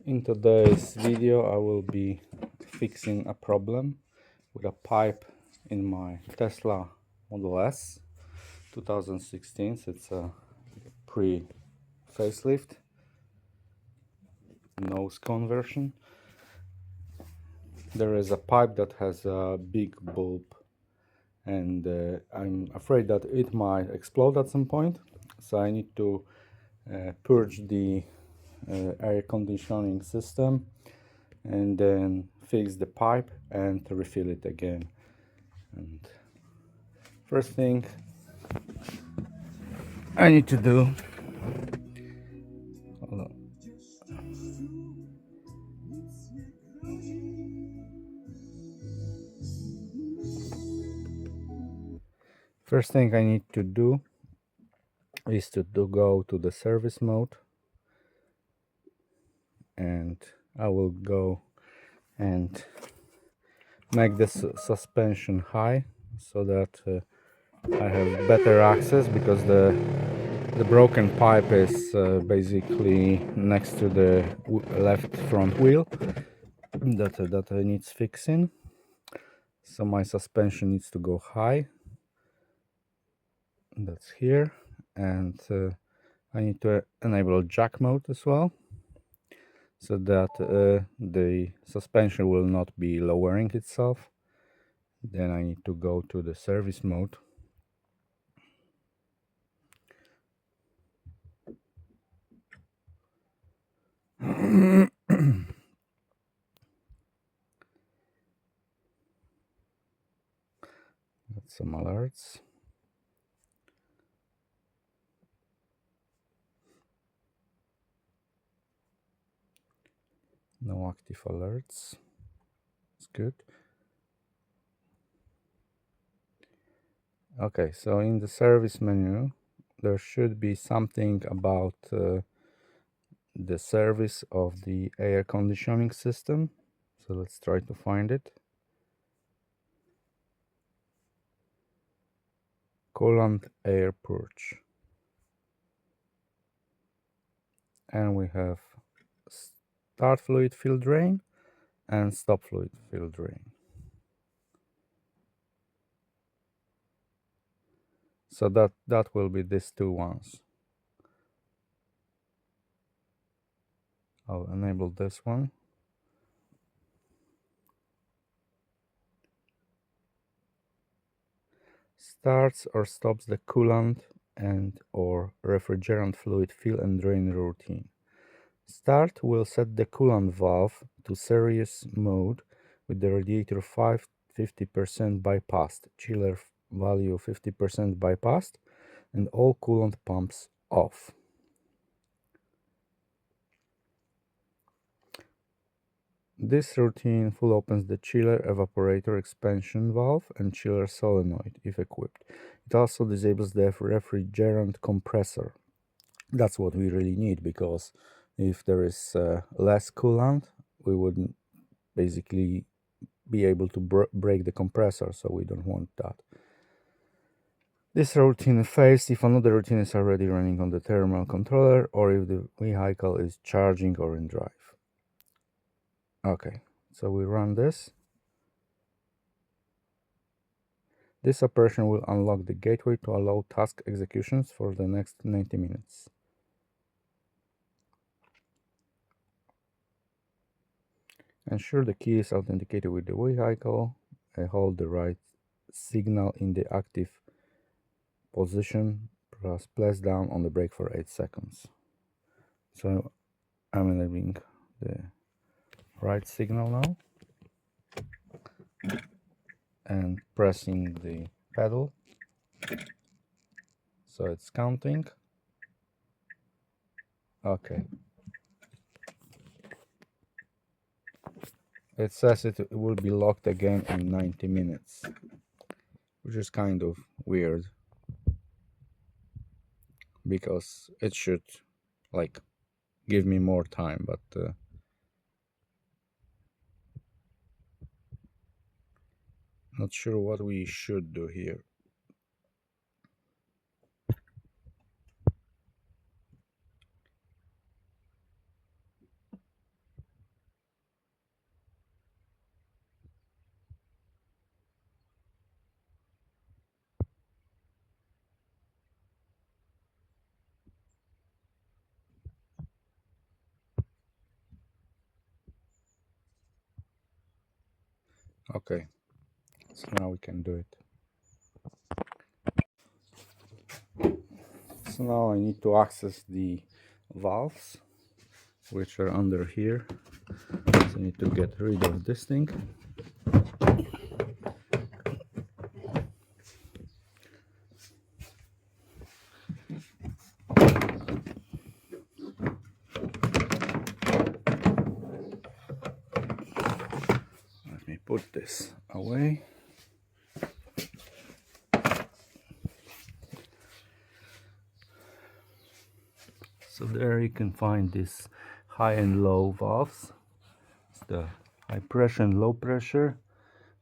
In today's video I will be fixing a problem with a pipe in my Tesla Model S 2016. So it's a pre-facelift nose conversion. There is a pipe that has a big bulb and I'm afraid that it might explode at some point, so I need to purge the air conditioning system and then fix the pipe and refill it again. And first thing I need to do, is to go to the service mode, and I will go and make the suspension high so that I have better access, because the broken pipe is basically next to the left front wheel that needs fixing. So my suspension needs to go high. That's here, and I need to enable jack mode as well, so that the suspension will not be lowering itself. Then I need to go to the service mode. That's some alerts. No active alerts. It's good. Okay, so in the service menu there should be something about the service of the air conditioning system. So let's try to find it. Coolant air purge. And we have start fluid fill drain and stop fluid fill drain. So that will be these two ones. I'll enable this one. Starts or stops the coolant and or refrigerant fluid fill and drain routine. Start will set the coolant valve to series mode with the radiator 50% bypassed, chiller value 50% bypassed, and all coolant pumps off. This routine full opens the chiller evaporator expansion valve and chiller solenoid if equipped. It also disables the refrigerant compressor. That's what we really need, because if there is less coolant, we wouldn't basically be able to break the compressor, so we don't want that. This routine fails if another routine is already running on the thermal controller, or if the vehicle is charging or in drive. Okay, so we run this. This operation will unlock the gateway to allow task executions for the next 90 minutes. Ensure the key is authenticated with the vehicle. Hold the right signal in the active position, press down on the brake for 8 seconds. So I'm enabling the right signal now and pressing the pedal, so it's counting. Okay, it says it will be locked again in 90 minutes, which is kind of weird, because it should like give me more time, but not sure what we should do here. Okay, so now we can do it. So now I need to access the valves, which are under here. So I need to get rid of this thing. Let me put this away. So there you can find these high and low valves. It's the high pressure and low pressure,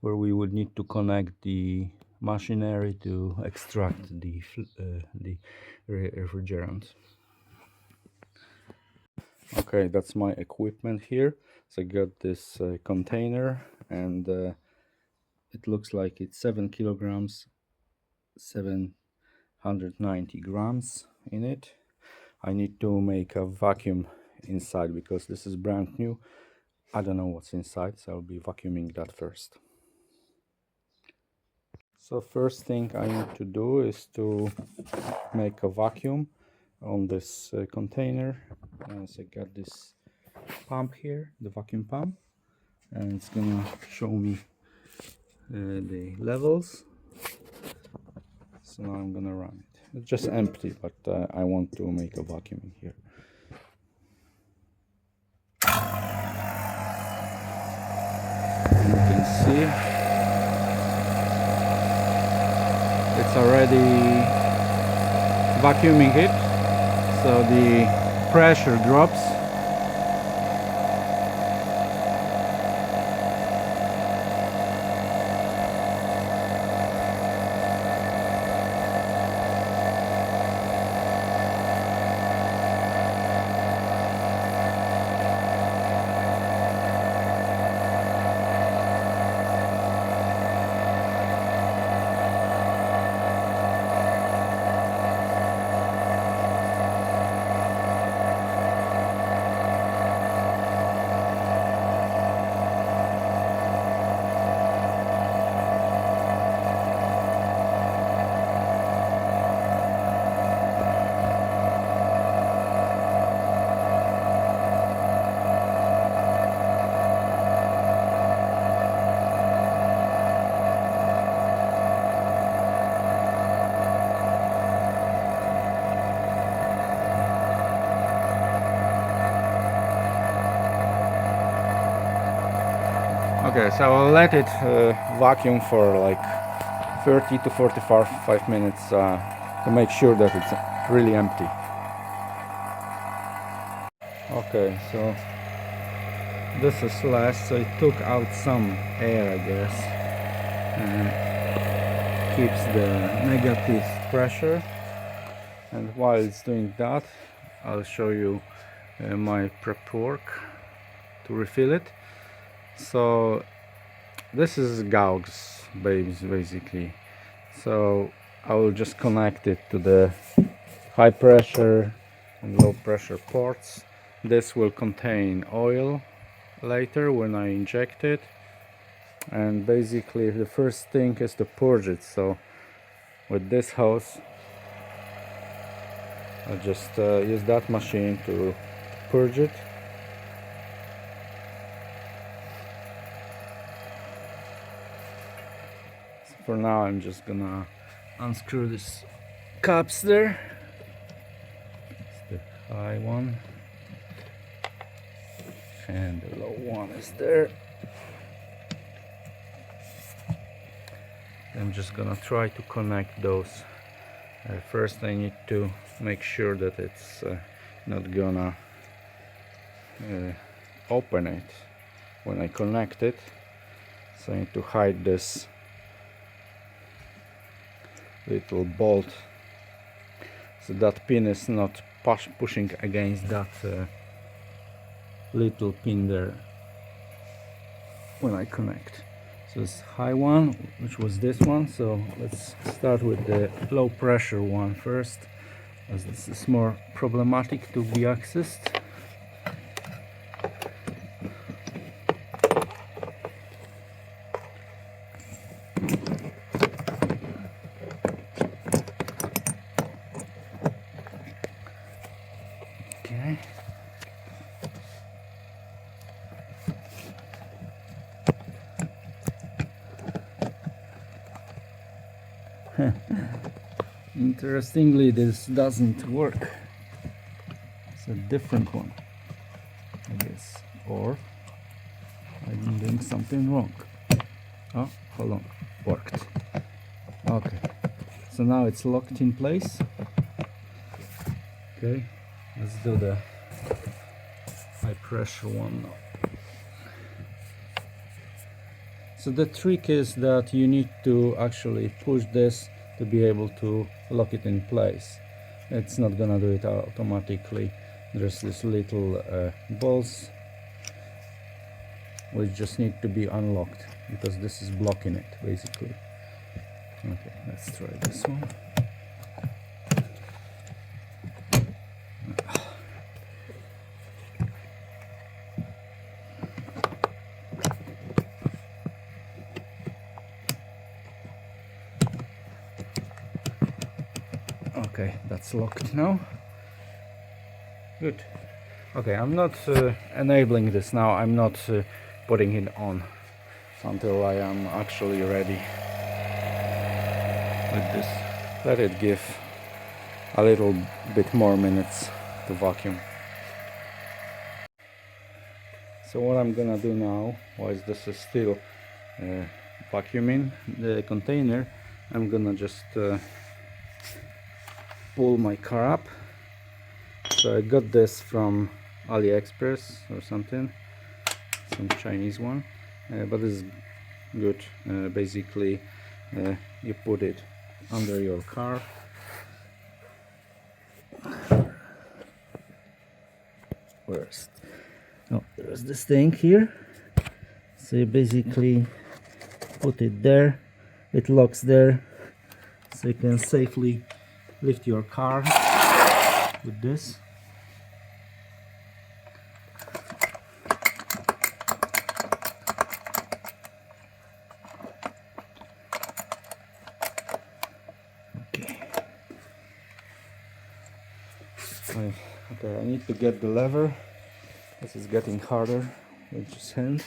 where we would need to connect the machinery to extract the refrigerant. Okay, that's my equipment here. So I got this container, and it looks like it's 7 kilograms, 790 grams in it. I need to make a vacuum inside because this is brand new. I don't know what's inside, so I'll be vacuuming that first. So first thing I need to do is to make a vacuum on this container. So I got this pump here, the vacuum pump, and it's gonna show me the levels. So now I'm gonna run it. It's just empty, but I want to make a vacuum in here. And you can see it's already vacuuming it, so the pressure drops. Okay, so I'll let it vacuum for like 30 to 45 minutes to make sure that it's really empty. Okay, so this is less, so it took out some air, I guess, and keeps the negative pressure. And while it's doing that, I'll show you my prep work to refill it. So this is Gauss basically. So I will just connect it to the high pressure and low pressure ports. This will contain oil later when I inject it, and basically the first thing is to purge it. So with this hose I'll just use that machine to purge it. So for now I'm just gonna unscrew this caps there. It's the high one and the low one is there. I'm just gonna try to connect those. First I need to make sure that it's not gonna open it when I connect it. So I need to hide this little bolt so that pin is not pushing against that little pin there when I connect. So it's high one, which was this one. So let's start with the low pressure one first, as this is more problematic to be accessed. Interestingly, this doesn't work. It's a different one, I guess. Or I'm doing something wrong. Oh, hold on. Worked. Okay. So now it's locked in place. Okay. Let's do the high pressure one now. So the trick is that you need to actually push this to be able to lock it in place. It's not gonna do it automatically. There's this little balls which just need to be unlocked because this is blocking it basically. Okay, let's try this one. Okay, that's locked now. Good. Okay, I'm not enabling this now. I'm not putting it on until I am actually ready with this. Let it give a little bit more minutes to vacuum. So what I'm gonna do now, while this is still vacuuming the container, I'm gonna just pull my car up. So I got this from AliExpress or something, some Chinese one, but it's good. Basically you put it under your car. First, oh, there's this thing here. So you basically put it there, it locks there, so you can safely lift your car with this. Okay, I need to get the lever. This is getting harder with just hand.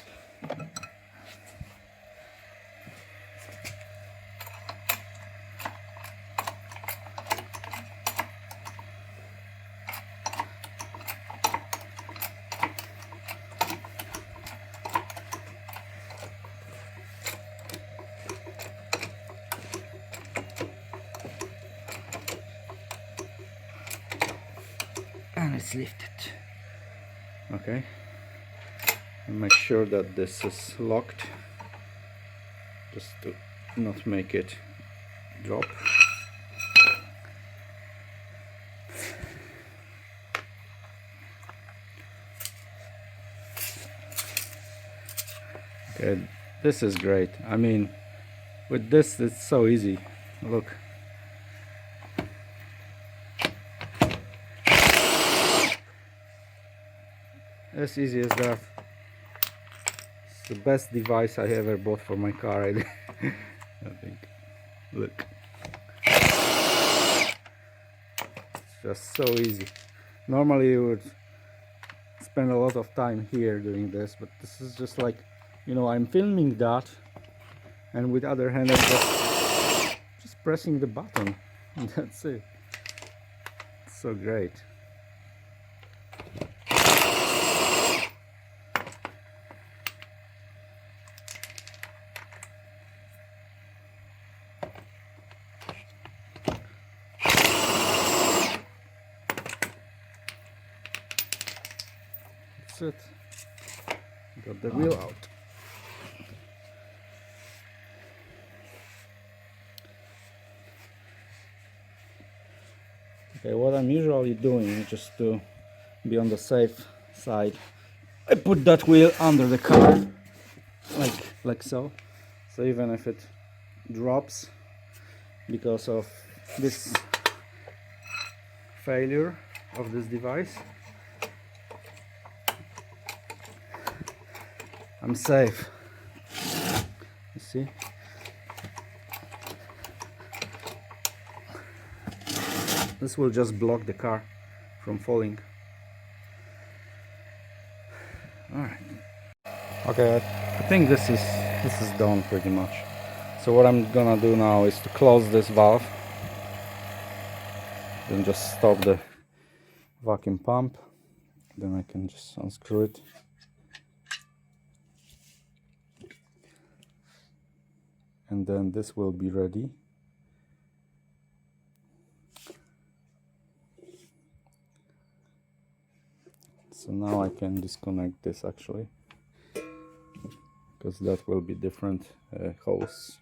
And it's lifted. Okay, and make sure that this is locked just to not make it drop. Okay, this is great. I mean, with this it's so easy. Look. As easy as that. It's the best device I ever bought for my car, I think. Look. It's just so easy. Normally you would spend a lot of time here doing this, but this is just like, you know, I'm filming that, and with other hand I'm just pressing the button, and that's it. It's so great. That's it. Got the wheel out. Okay, what I'm usually doing, just to be on the safe side, I put that wheel under the car, like so. So even if it drops because of this failure of this device, I'm safe. You see? This will just block the car from falling. Alright. Okay, I think this is done pretty much. So what I'm gonna do now is to close this valve, then just stop the vacuum pump, then I can just unscrew it. And then this will be ready. So now I can disconnect this actually, because that will be different hose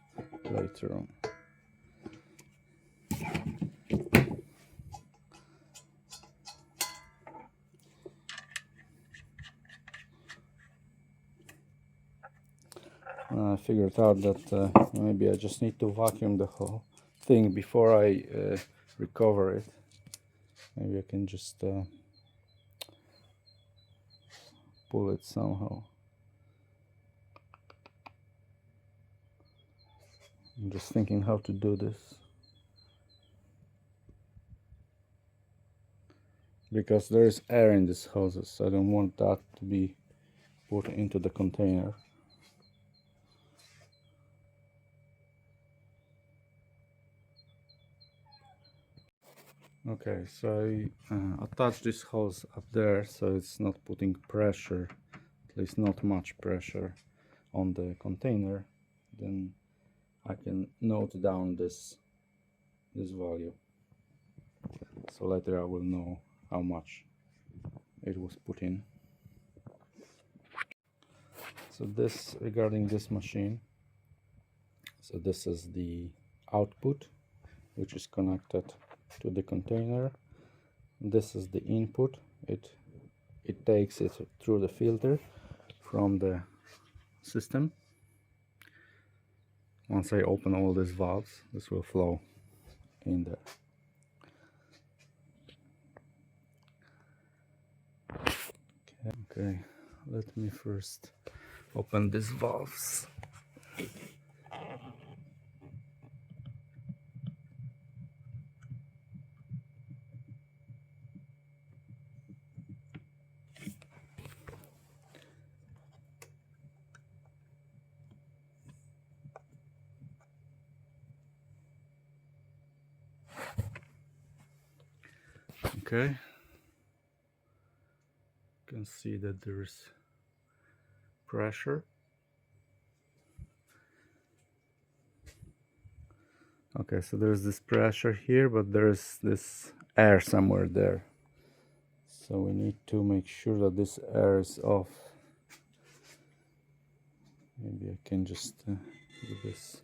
later on. I figured out that maybe I just need to vacuum the whole thing before I recover it. Maybe I can just pull it somehow. I'm just thinking how to do this, because there is air in these hoses, so I don't want that to be put into the container. Okay, so I attach this hose up there so it's not putting pressure, at least not much pressure, on the container. Then I can note down this value, so later I will know how much it was put in. So this, regarding this machine, so this is the output, which is connected to the container. This is the input. It takes it through the filter from the system. Once I open all these valves, this will flow in there. Okay, let me first open these valves. Okay, you can see that there's pressure. Okay, so there's this pressure here, but there's this air somewhere there. So we need to make sure that this air is off. Maybe I can just do this.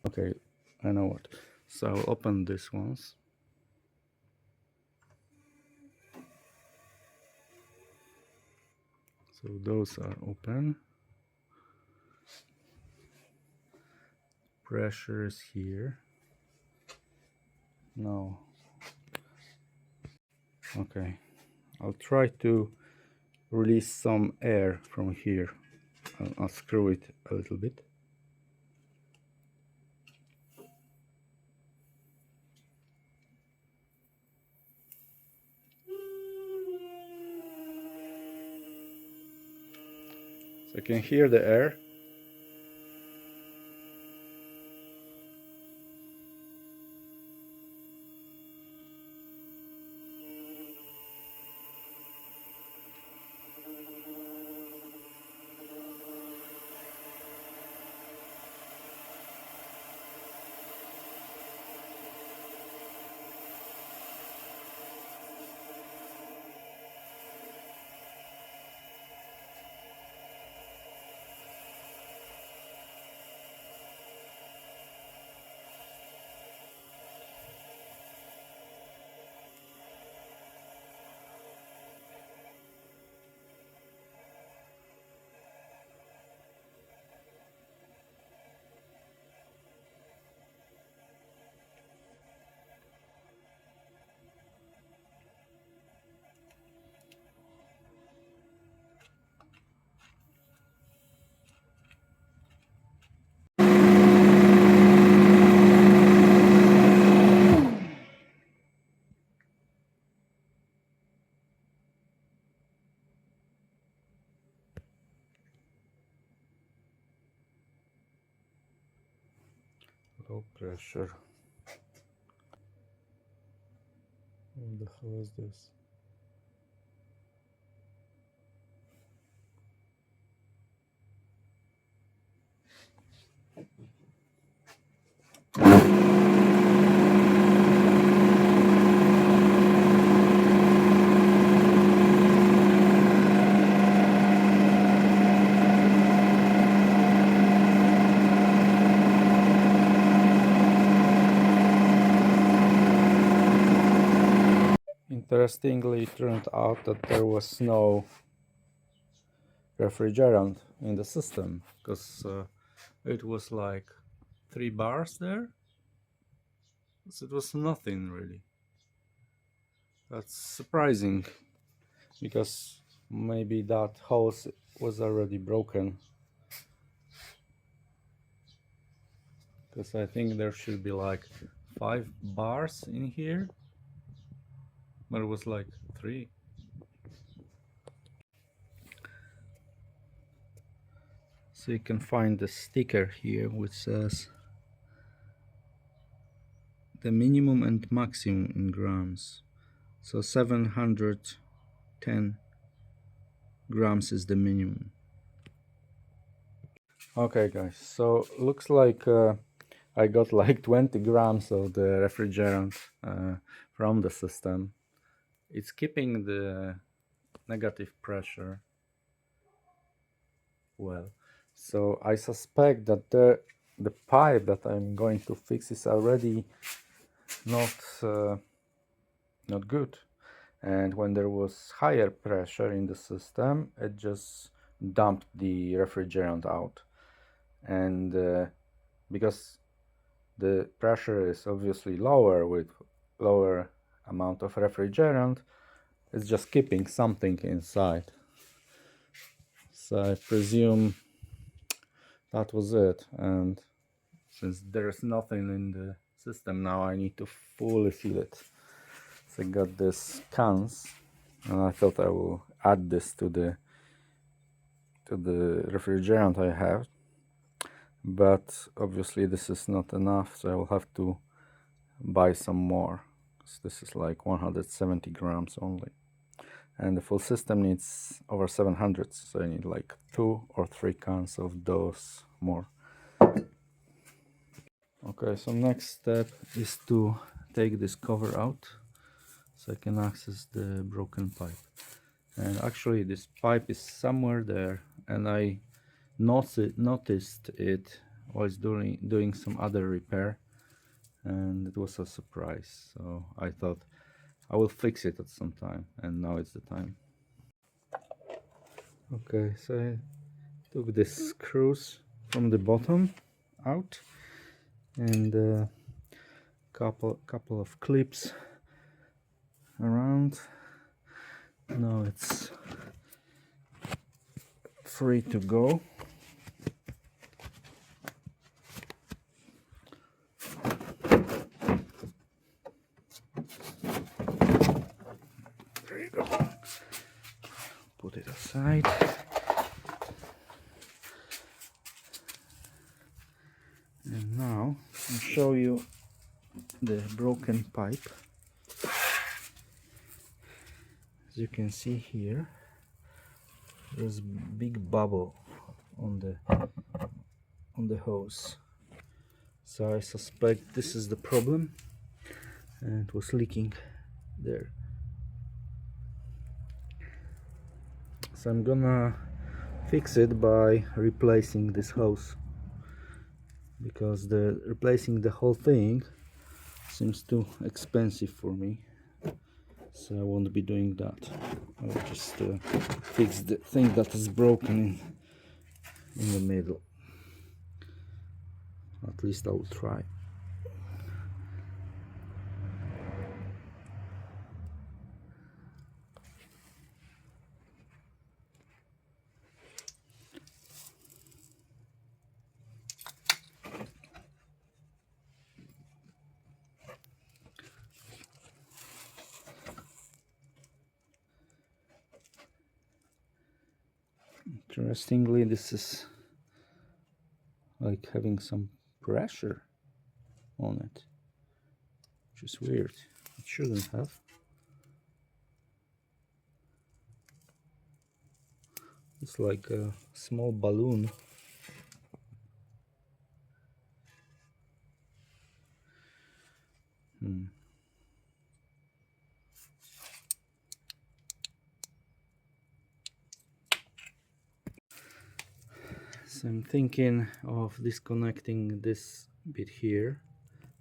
Okay, I know what. So I'll open this ones. So those are open. Pressure is here. No. Okay. I'll try to release some air from here. I'll screw it a little bit. So I can hear the air. Low pressure. What the hell is this? Interestingly, it turned out that there was no refrigerant in the system, because it was like 3 bars there, so it was nothing really. That's surprising, because maybe that hose was already broken, because I think there should be like 5 bars in here, but it was like 3. So you can find the sticker here which says the minimum and maximum in grams. So 710 grams is the minimum. Okay guys, so looks like I got like 20 grams of the refrigerant from the system. It's keeping the negative pressure well. So I suspect that the pipe that I'm going to fix is already not good. And when there was higher pressure in the system, it just dumped the refrigerant out. And because the pressure is obviously lower with lower amount of refrigerant, it's just keeping something inside. So I presume that was it. And since there's nothing in the system now, I need to fully fill it. So I got this cans, and I thought I will add this to the refrigerant I have, but obviously this is not enough, so I will have to buy some more. So this is like 170 grams only, and the full system needs over 700, so I need like 2 or 3 cans of those more. Okay, so next step is to take this cover out so I can access the broken pipe. And actually this pipe is somewhere there, and I noticed it while doing some other repair, and it was a surprise. So I thought I will fix it at some time, and now it's the time. Okay, so I took the screws from the bottom out, and a couple of clips around. Now it's free to go. There you go. Put it aside. And now I'll show you the broken pipe. As you can see here, there's a big bubble on the hose. So I suspect this is the problem, and it was leaking there. So I'm gonna fix it by replacing this hose, because replacing the whole thing seems too expensive for me, so I won't be doing that. I'll just fix the thing that is broken in the middle. At least I will try. Interestingly, this is like having some pressure. on it, which is weird. It shouldn't have. It's like a small balloon. So I'm thinking of disconnecting this bit here,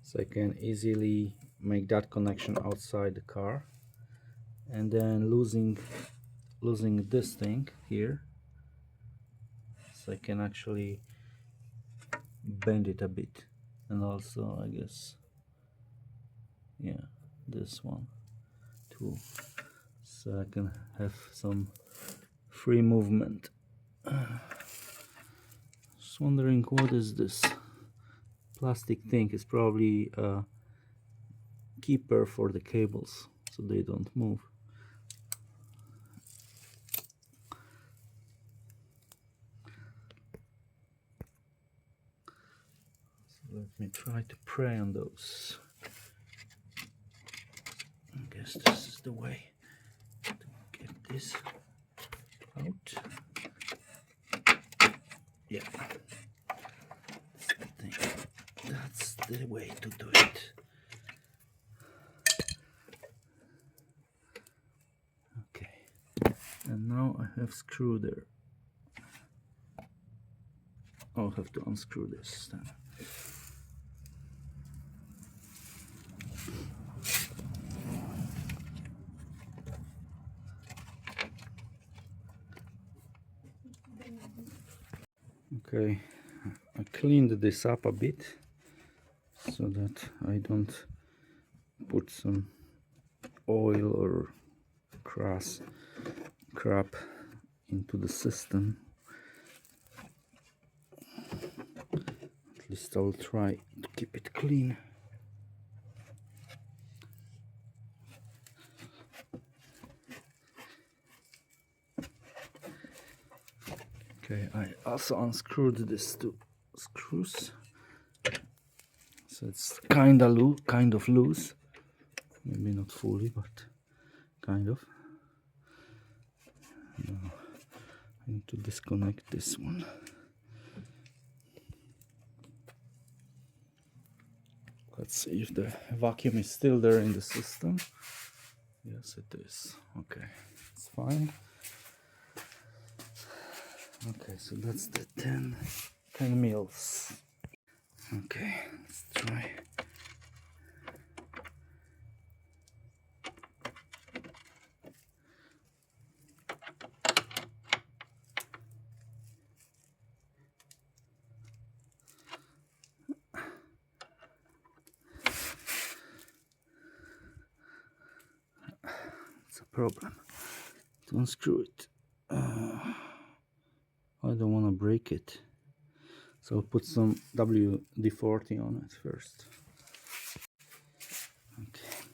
so I can easily make that connection outside the car, and then losing this thing here, so I can actually bend it a bit, and also I guess, yeah, this one too, so I can have some free movement. Just wondering, what is this plastic thing? It's probably a keeper for the cables so they don't move. So let me try to pray on those. I guess this is the way to get this out. Yeah, that's the way to do it. Okay, and now I have screw there. I'll have to unscrew this then. Okay, I cleaned this up a bit so that I don't put some oil or crap into the system. At least I'll try to keep it clean. Okay, I also unscrewed these two screws, so it's kind of loose, maybe not fully, but kind of. Now I need to disconnect this one. Let's see if the vacuum is still there in the system. Yes, it is. Okay, it's fine. Okay, so that's the 10 mils. Okay, let's try. It's a problem to unscrew it. I don't want to break it, so I'll put some WD-40 on it first. Okay.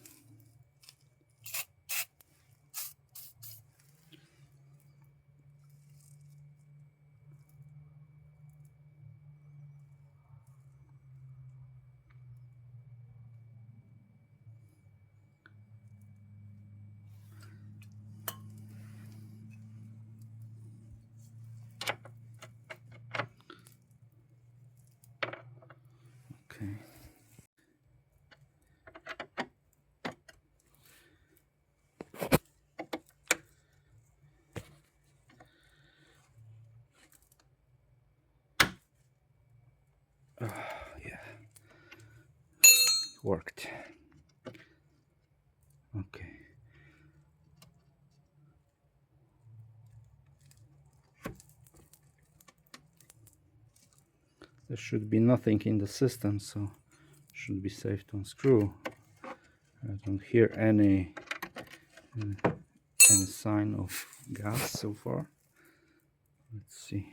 Okay. Yeah, it worked. Okay. There should be nothing in the system, so should be safe to unscrew. I don't hear any sign of gas so far. Let's see.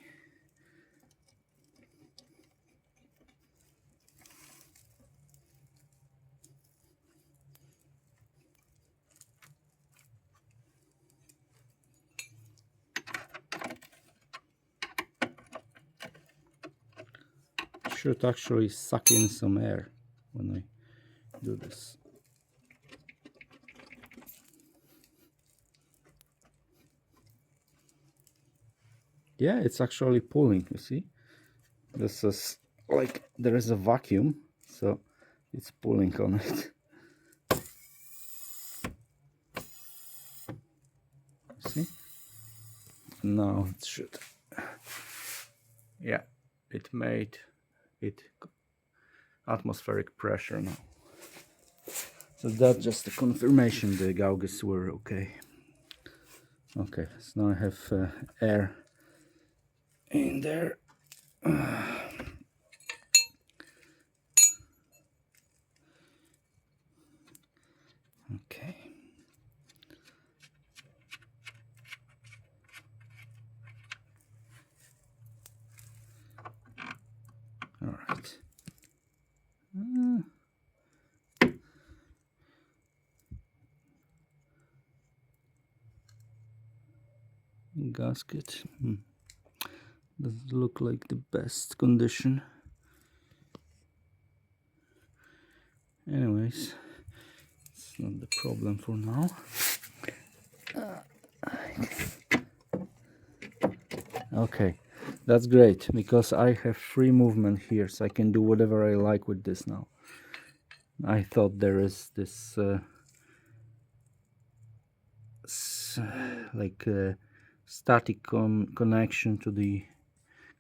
Should actually suck in some air when I do this. Yeah, it's actually pulling, you see? This is like there is a vacuum, so it's pulling on it. See? Now it should. Yeah, it made it atmospheric pressure now. So that's just a confirmation the gauges were okay. Okay, so now I have air in there. Okay. All right. Gasket. Doesn't look like the best condition. Anyways, it's not the problem for now. Okay, that's great because I have free movement here, so I can do whatever I like with this now. I thought there is this static connection to the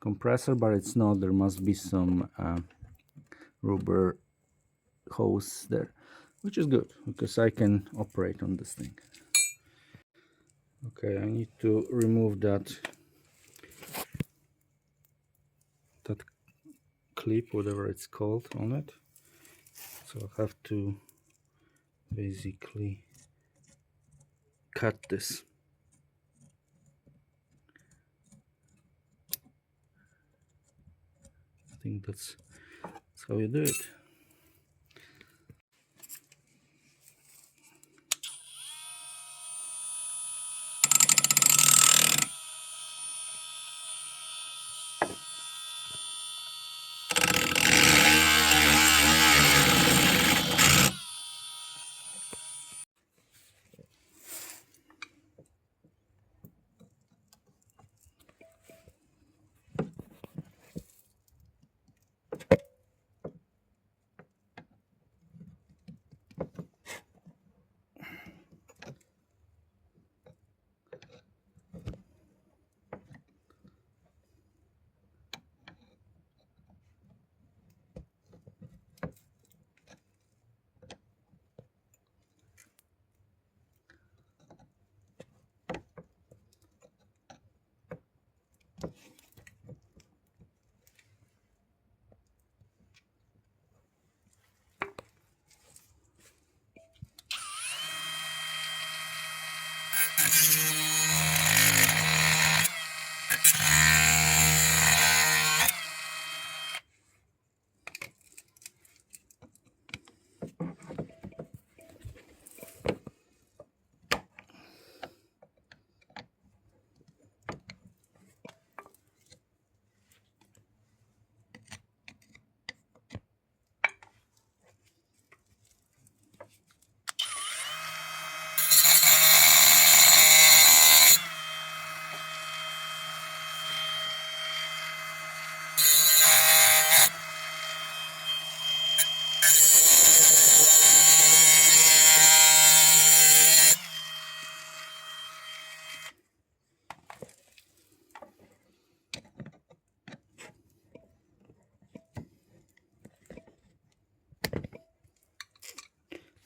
compressor, but it's not. There must be some rubber hose there, which is good because I can operate on this thing. Okay, I need to remove that clip, whatever it's called, on it. So I have to basically cut this. I think that's how you do it.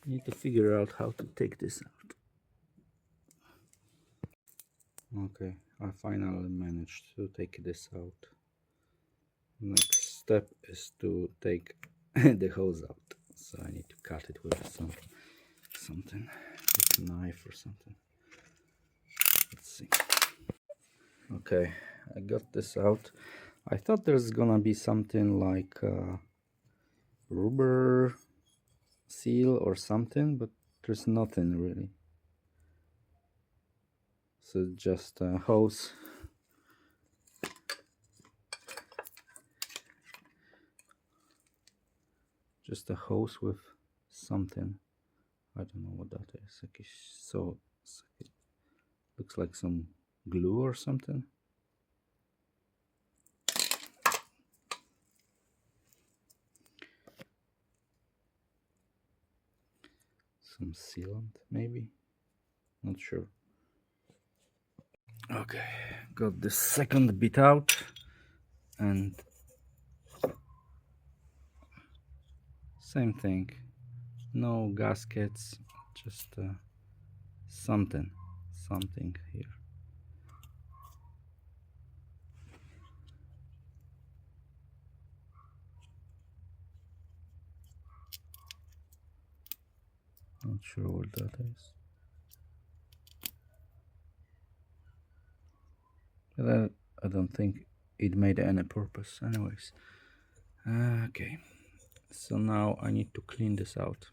I need to figure out how to take this out. Okay, I finally managed to take this out. Next step is to take the hose out. So I need to cut it with something, with a knife or something. Let's see. Okay, I got this out. I thought there's gonna be something like a rubber seal or something, but there's nothing really. So just a hose. just a hose with something. I don't know what that is. Okay, so it looks like some glue or something. Some sealant, maybe. Not sure. Okay, got the second bit out, and same thing. No gaskets, just something here. Not sure what that is. But I don't think it made any purpose anyways. Okay, so now I need to clean this out.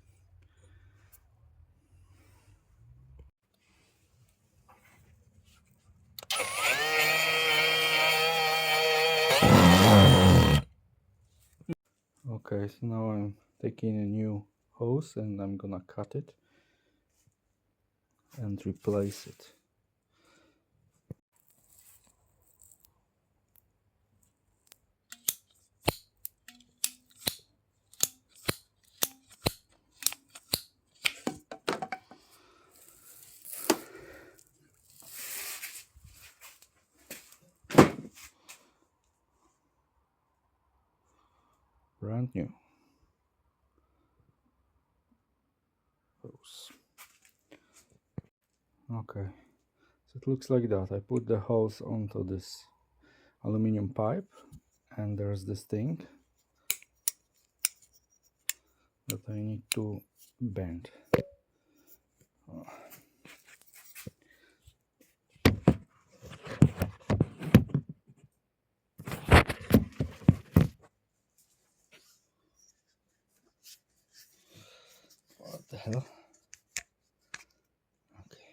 Okay, so now I'm taking a new hose and I'm gonna cut it and replace it. Brand new hose. Okay, so it looks like that. I put the hose onto this aluminum pipe, and there's this thing that I need to bend. What the hell? Okay.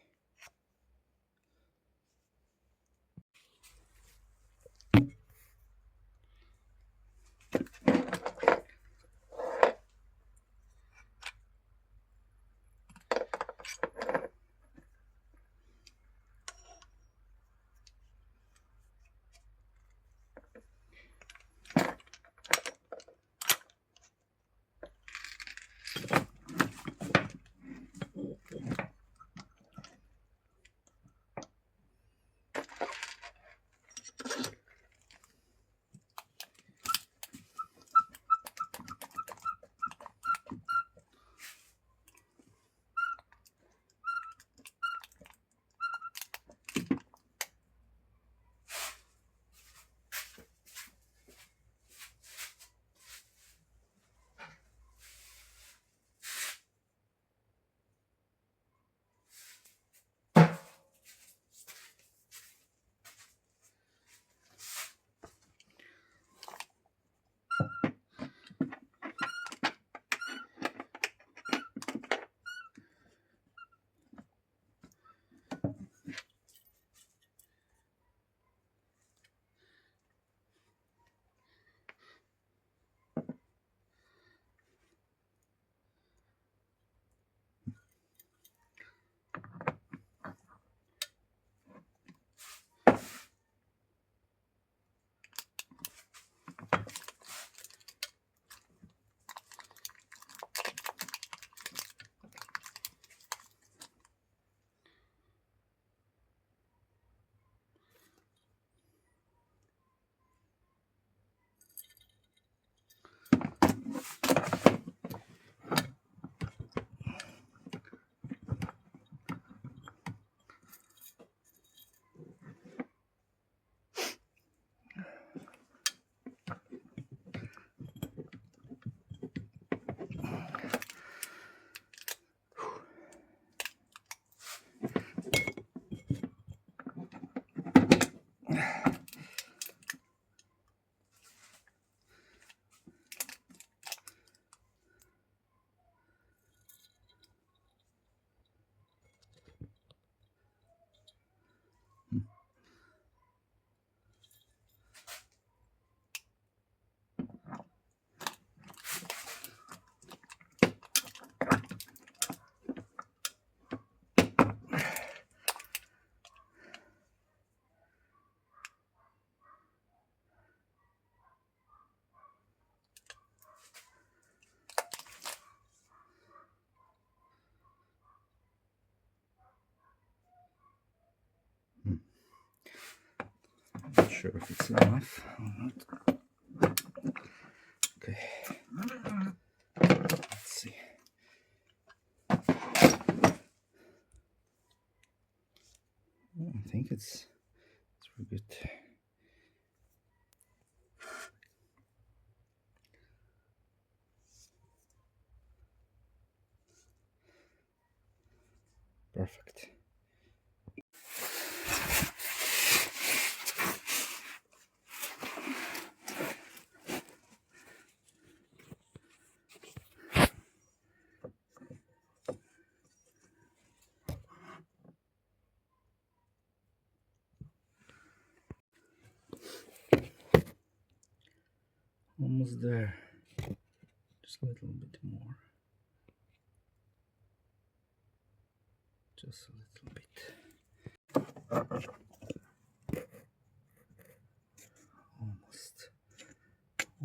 sure if it's enough or not. Okay, let's see. I think it's very good. Perfect. Almost there. Just a little bit more. Just a little bit.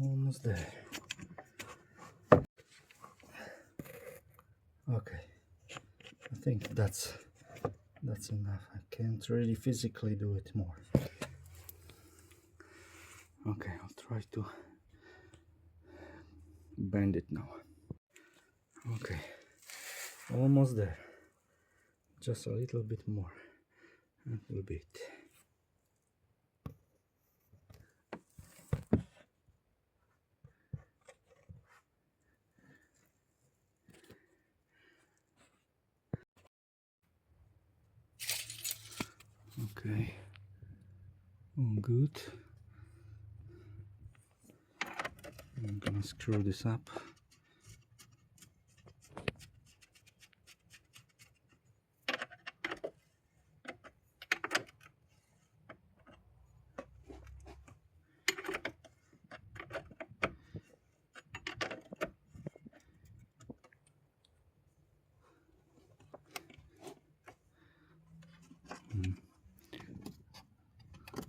Almost there. Okay, I think that's enough. I can't really physically do it more. Okay, I'll try to bend it now. Okay, almost there. Just a little bit more. A little bit. Okay, all good. I'm gonna screw this up.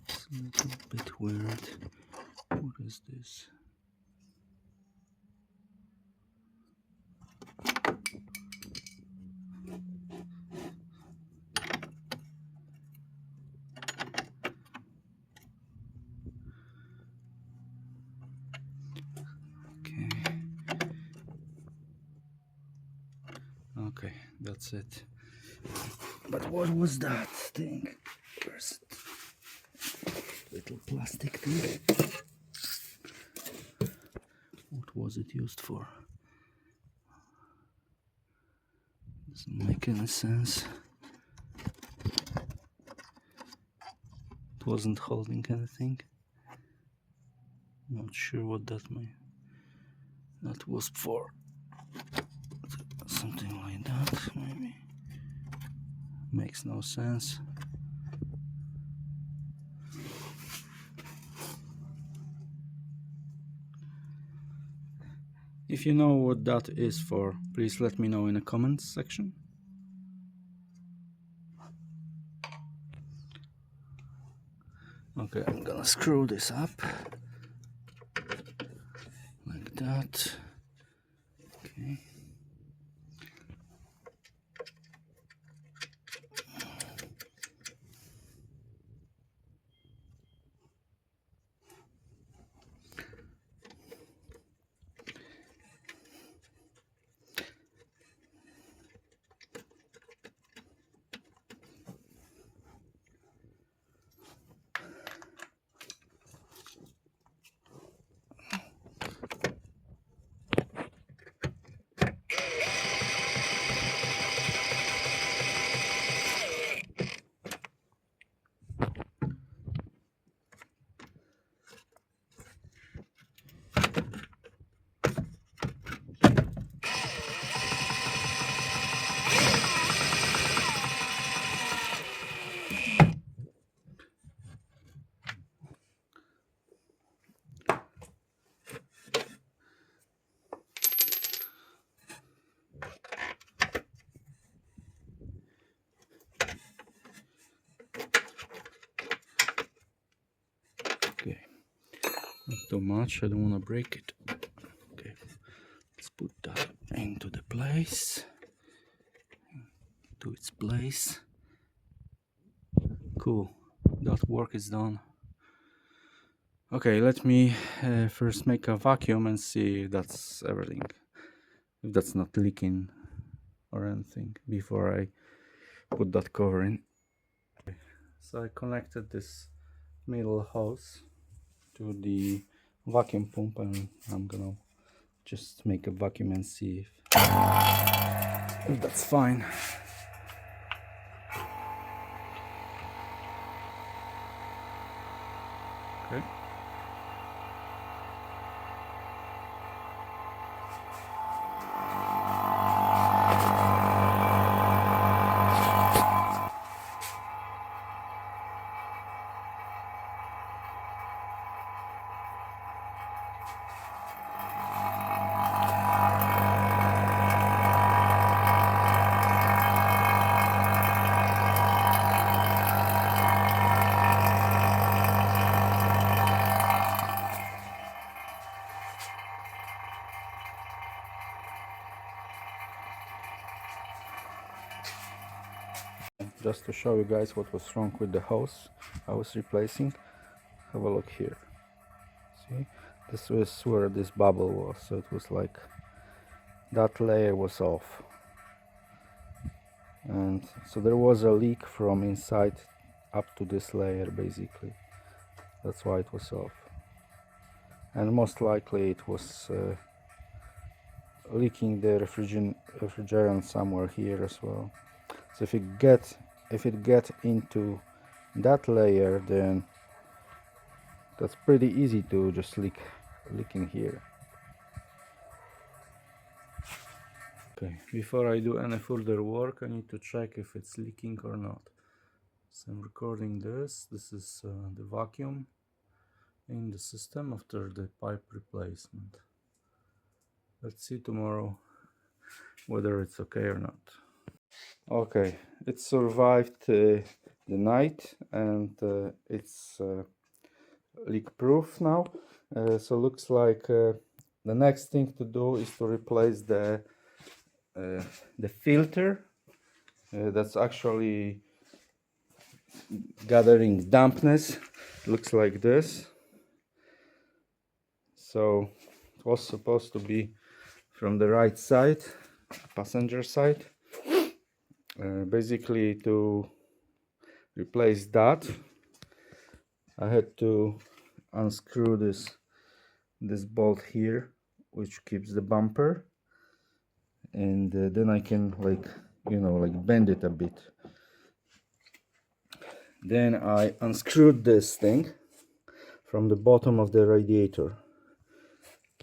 It's a little bit weird. What is this? Okay, that's it. But what was that thing? Where's it? Little plastic thing. What was it used for? Doesn't make any sense. It wasn't holding anything. Not sure what that was for. Something like that, maybe. Makes no sense. If you know what that is for, please let me know in the comments section. Okay, I'm gonna screw this up like that. Okay. Okay, not too much, I don't want to break it. Okay, let's put that into the place, to its place. Cool, that work is done. Okay, let me first make a vacuum and see if that's everything, if that's not leaking or anything before I put that cover in. So I connected this middle hose to the vacuum pump, and I'm gonna just make a vacuum and see if that's fine. Okay. Just to show you guys what was wrong with the hose I was replacing, have a look here. See, this was where this bubble was, so it was like that layer was off, and so there was a leak from inside up to this layer basically. That's why it was off, and most likely it was leaking the refrigerant somewhere here as well. So if it get into that layer, then that's pretty easy to just leak in here. Okay, before I do any further work, I need to check if it's leaking or not. So I'm recording this. This is the vacuum in the system after the pipe replacement. Let's see tomorrow whether it's okay or not. Okay, it survived the night, and it's leak proof now. So looks like the next thing to do is to replace the filter that's actually gathering dampness. Looks like this. So it was supposed to be from the right side, passenger side. Basically, to replace that, I had to unscrew this bolt here, which keeps the bumper, and then I can like bend it a bit. Then I unscrewed this thing from the bottom of the radiator,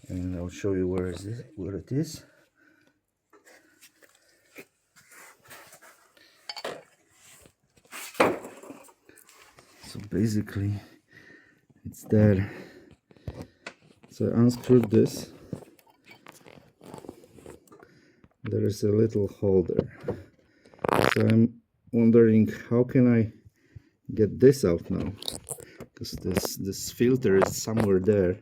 and I'll show you where it is. So basically it's there. So I unscrewed this. There is a little hole there. So I'm wondering, how can I get this out now? Because this filter is somewhere there.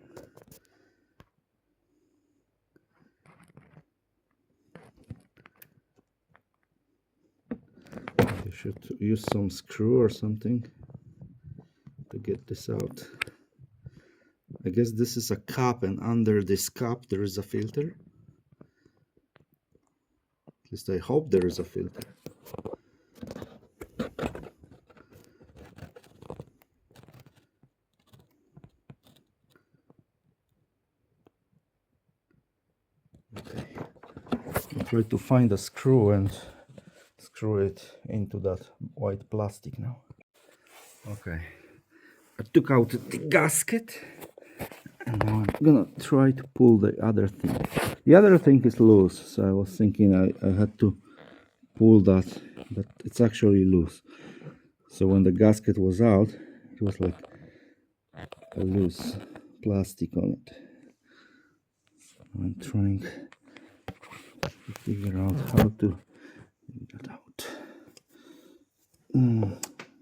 I should use some screw or something to get this out. I guess this is a cup, and under this cup there is a filter. At least I hope there is a filter. Okay. I'll try to find a screw and screw it into that white plastic now. Okay. I took out the gasket, and now I'm gonna try to pull the other thing. The other thing is loose, so I was thinking I had to pull that, but it's actually loose. So when the gasket was out, it was like a loose plastic on it. I'm trying to figure out how to get that out.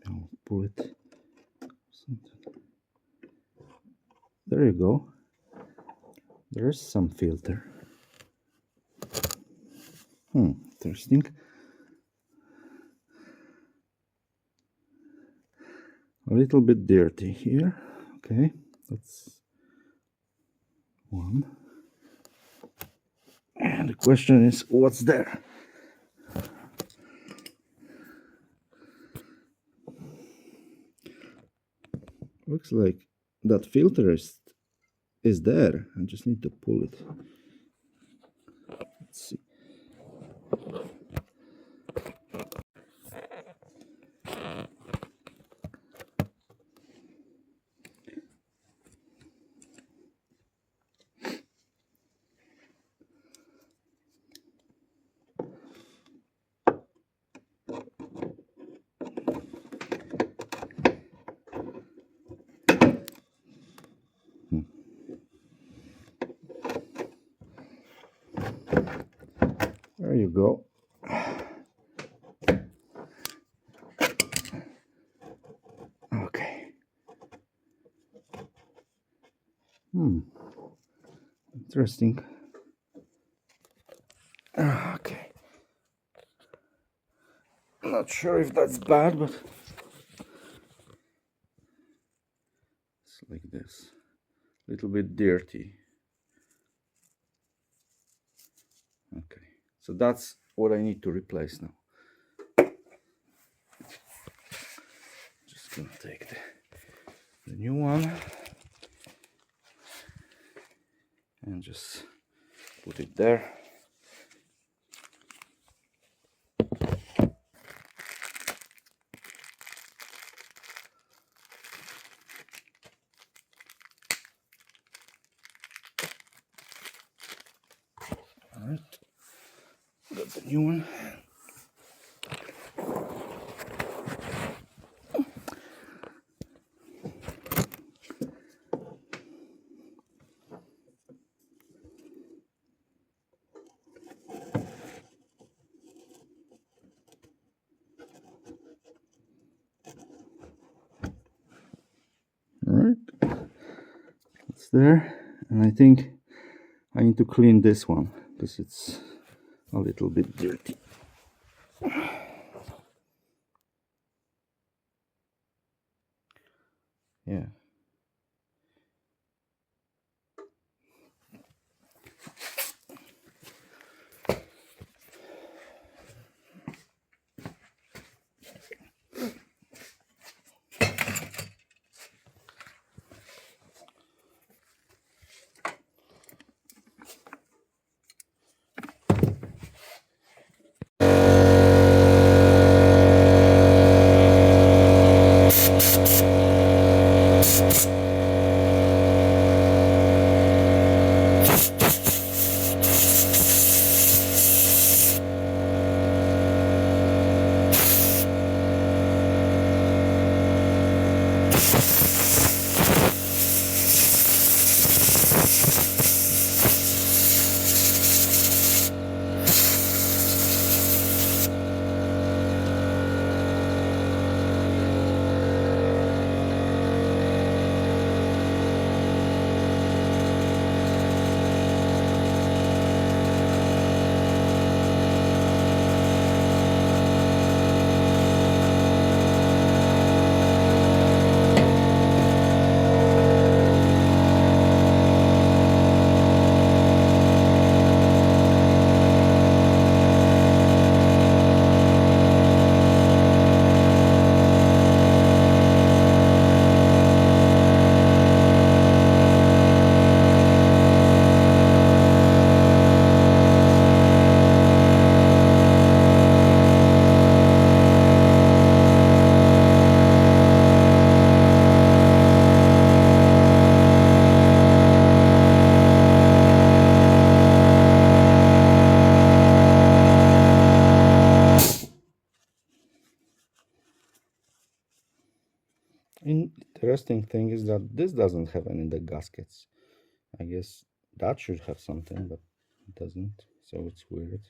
I'll pull it. There you go. There is some filter. Interesting. A little bit dirty here. Okay. That's one. And the question is, what's there? Looks like that filter is there. I just need to pull it. Let's see. There you go. Okay. Interesting. Okay. Not sure if that's bad, but it's like this. A little bit dirty. Okay. So that's what I need to replace now. Just gonna take the new one and just put it there. Alright, got the new one. Alright, it's there, and I think I need to clean this one because it's a little bit dirty. Yeah. Interesting thing is that this doesn't have any of the gaskets. I guess that should have something, but it doesn't, so it's weird.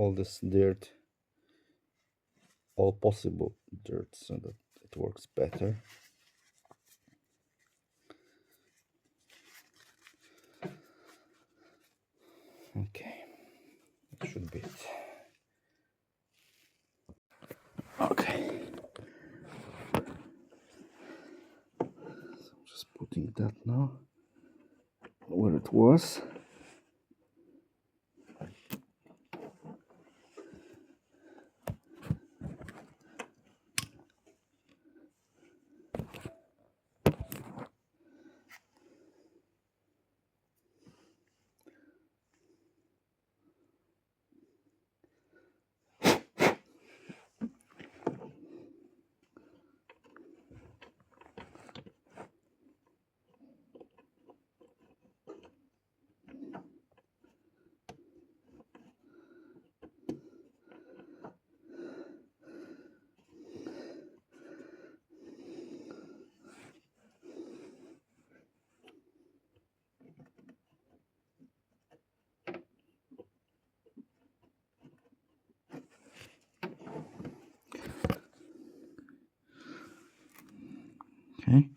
all this dirt, all possible dirt, so that it works better. Okay, that should be it. Okay, so I'm just putting that now where it was. Okay.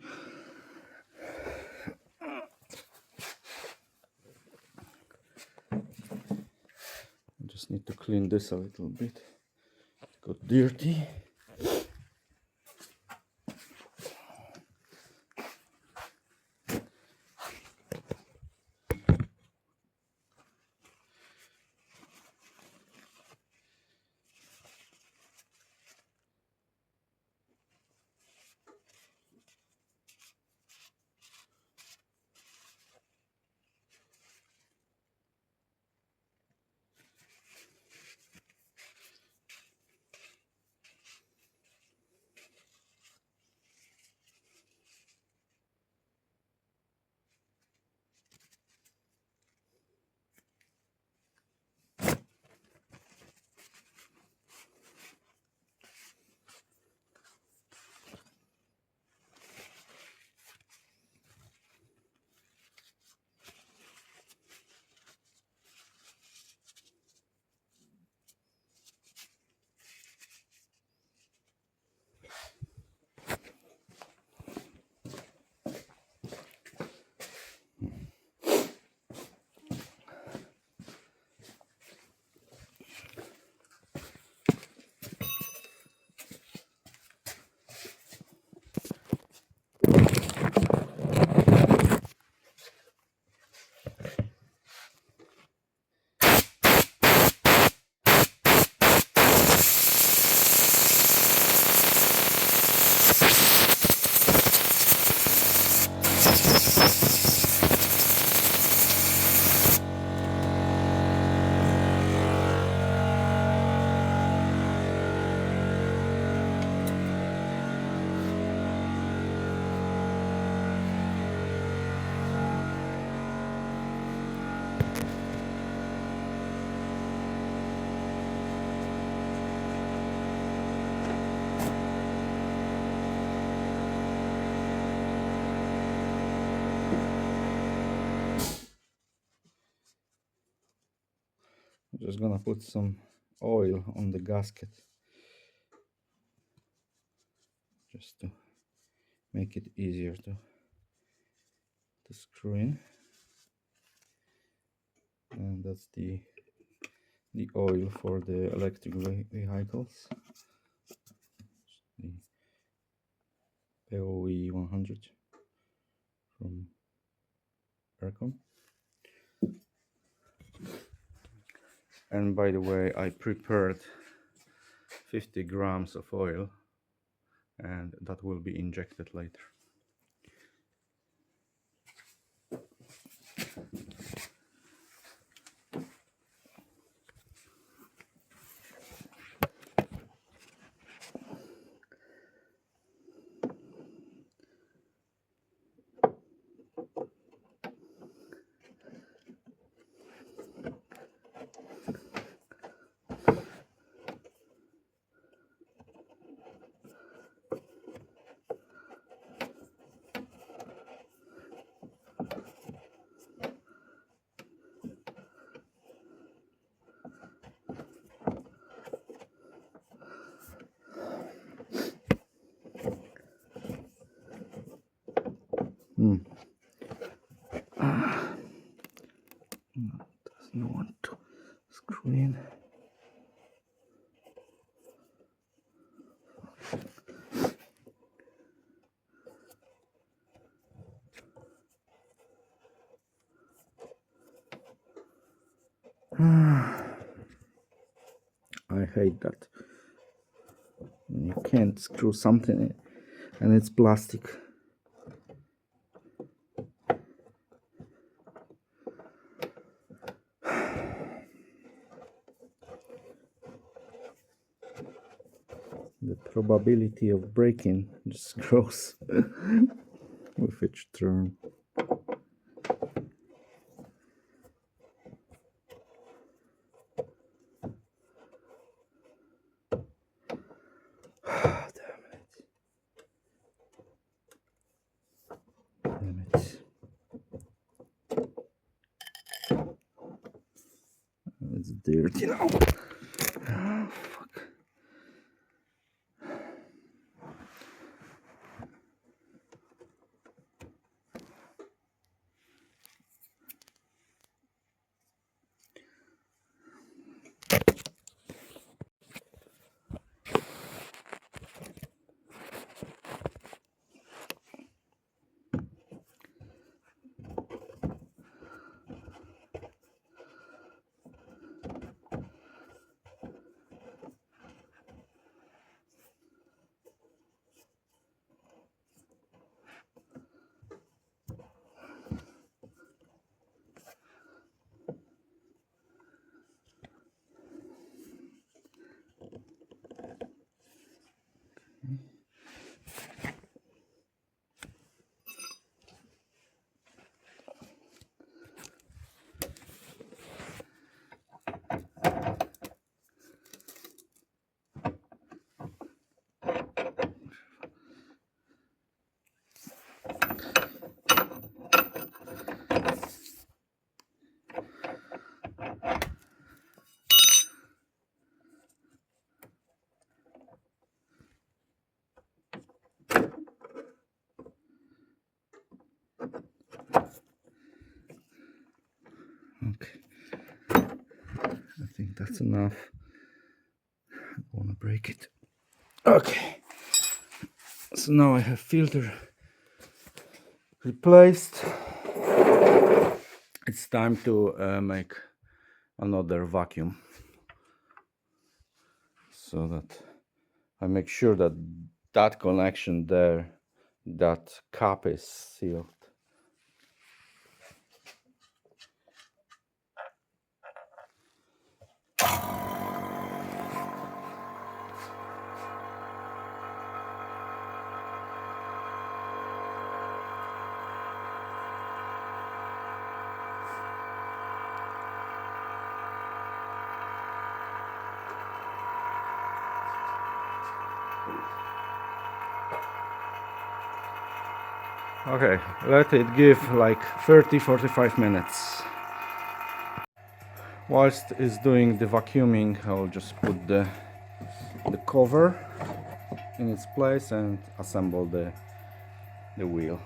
I just need to clean this a little bit. It got dirty. I'm just gonna put some oil on the gasket just to make it easier to screw in. And that's the oil for the electric vehicles, the POE 100 from Aircom. And by the way, I prepared 50 grams of oil, and that will be injected later. Doesn't want to screw in. I hate that. You can't screw something in and it's plastic. The probability of breaking just grows with each turn. Damn it. It's dirty now. Oh, fuck. Okay, I think that's enough. I don't want to break it. Okay, so now I have filter replaced. It's time to make another vacuum so that I make sure that that connection there, that cap is sealed. Okay, let it give like 30-45 minutes. Whilst it's doing the vacuuming, I'll just put the cover in its place and assemble the wheel.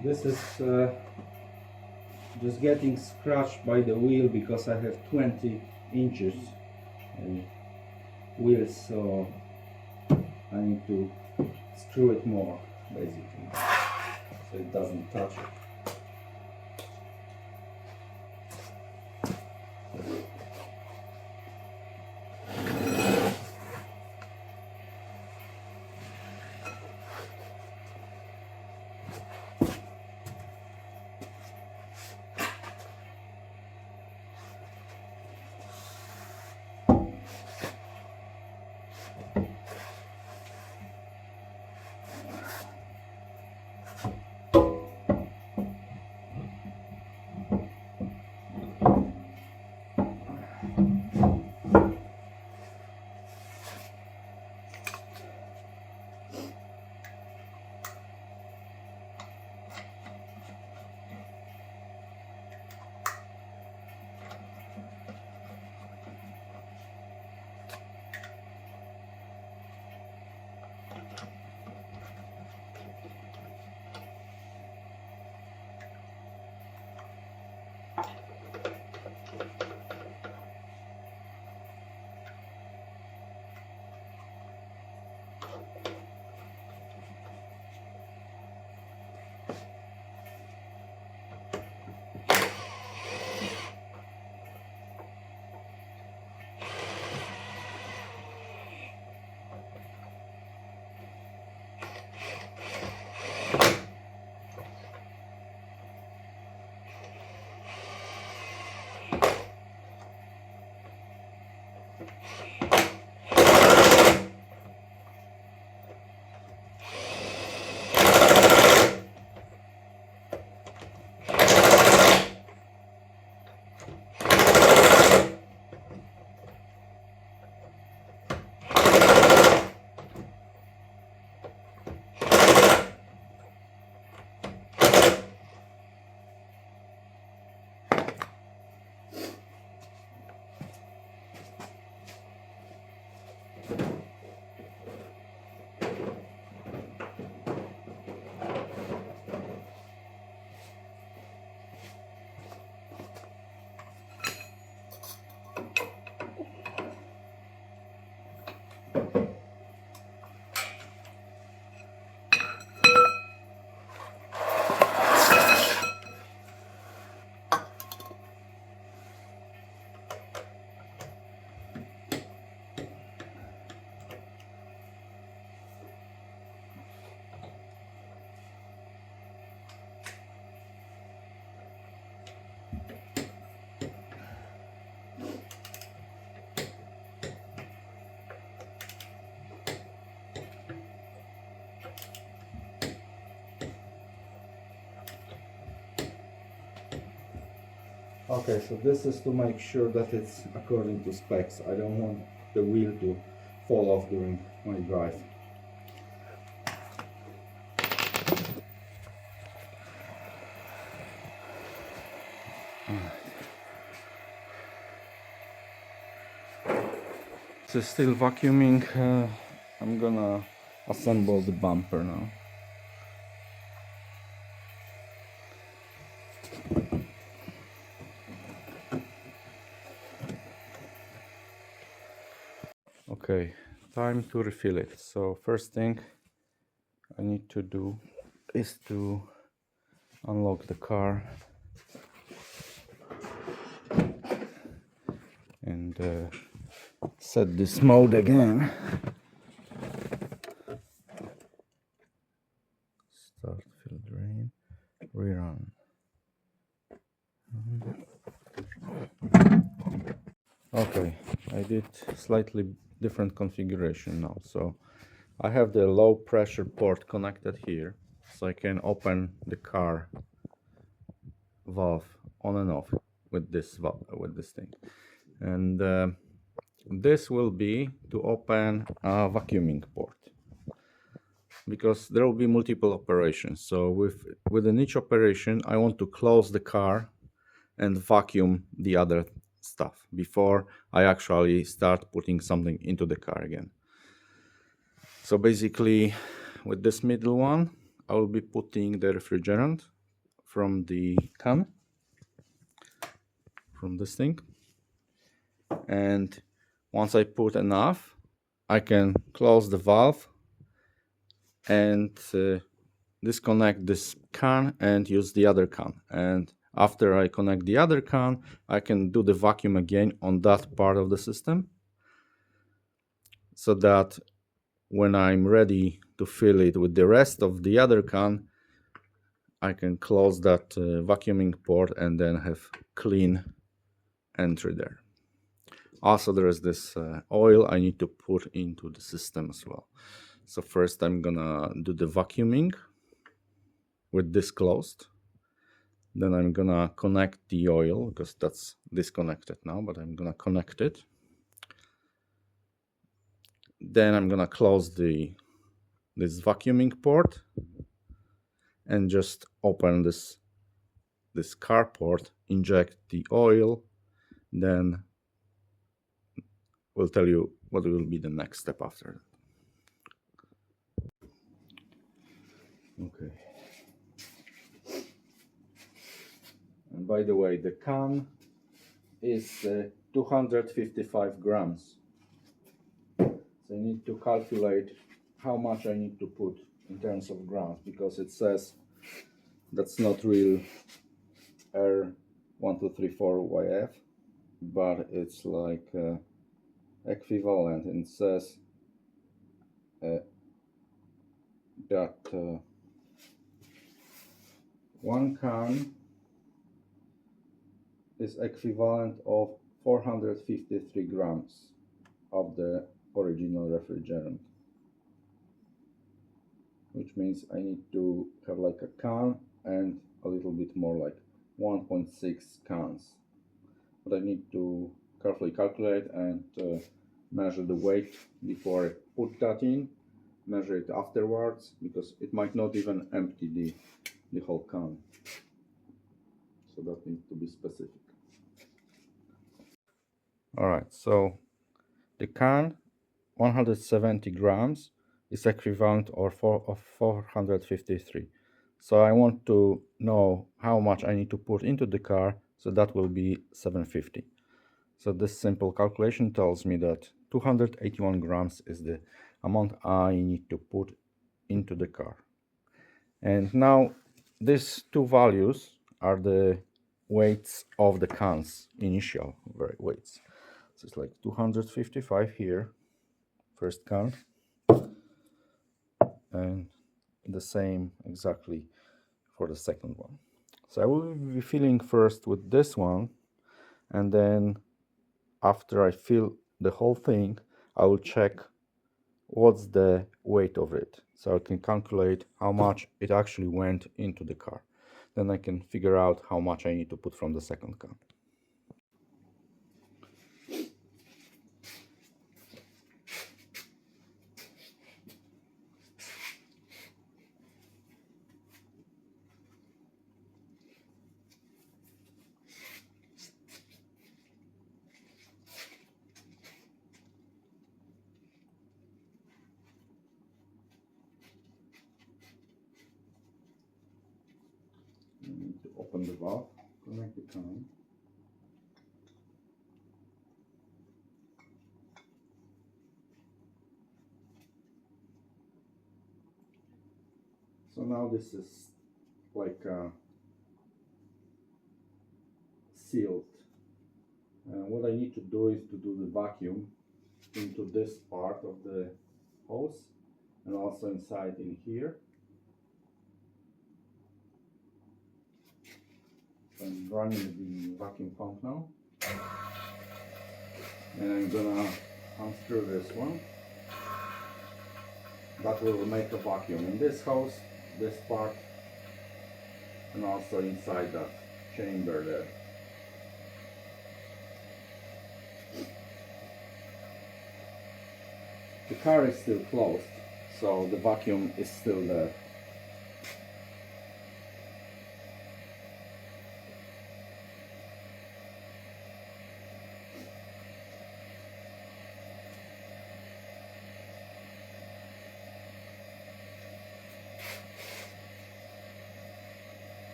This is just getting scratched by the wheel because I have 20 inches wheels, so I need to screw it more basically so it doesn't touch it. Okay, so this is to make sure that it's according to specs. I don't want the wheel to fall off during my drive. This is still vacuuming. I'm gonna assemble the bumper now. Okay, time to refill it. So first thing I need to do is to unlock the car and set this mode again. Start, fill, drain, rerun. Okay, I did slightly different configuration now. So I have the low pressure port connected here, so I can open the car valve on and off with this valve, with this thing. And this will be to open a vacuuming port, because there will be multiple operations. So within each operation, I want to close the car and vacuum the other stuff before I actually start putting something into the car again. So basically, with this middle one, I will be putting the refrigerant from the can, from this thing. And once I put enough, I can close the valve and disconnect this can and use the other can. And after I connect the other can, I can do the vacuum again on that part of the system, so that when I'm ready to fill it with the rest of the other can, I can close that vacuuming port and then have clean entry there. Also, there is this oil I need to put into the system as well. So first I'm gonna do the vacuuming with this closed. Then I'm gonna connect the oil, because that's disconnected now, but I'm gonna connect it. Then I'm gonna close this vacuuming port and just open this car port, inject the oil, then we'll tell you what will be the next step after that. Okay. And by the way, the can is 255 grams. So I need to calculate how much I need to put in terms of grams, because it says that's not real R1234YF, but it's like equivalent, and it says that one can is equivalent of 453 grams. of the original refrigerant, which means I need to have like a can and a little bit more, like 1.6 cans. But I need to carefully calculate and measure the weight before I put that in, measure it afterwards, because it might not even empty the whole can. So that needs to be specific. Alright, so the can 170 grams is equivalent of 453. So I want to know how much I need to put into the car, so that will be 750. So this simple calculation tells me that 281 grams is the amount I need to put into the car. And now these two values are the weights of the cans, initial weights. So it's like 255 here, first can, and the same exactly for the second one. So I will be filling first with this one, and then after I fill the whole thing, I will check what's the weight of it, so I can calculate how much it actually went into the car. Then I can figure out how much I need to put from the second can. I need to open the valve, connect the can. So now this is like sealed. What I need to do is to do the vacuum into this part of the hose and also inside in here. I'm running the vacuum pump now, and I'm gonna unscrew this one. That will make a vacuum in this hose, this part, and also inside that chamber there. The car is still closed, so the vacuum is still there.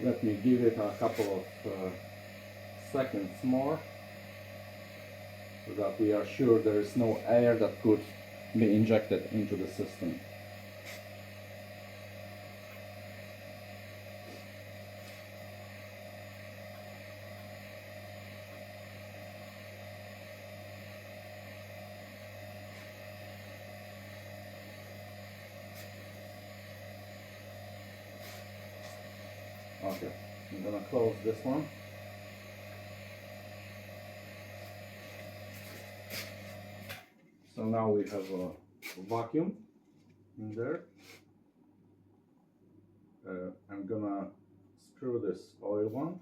Let me give it a couple of seconds more, so that we are sure there is no air that could be injected into the system. Okay, I'm gonna close this one. So now we have a vacuum in there. I'm gonna screw this oil one.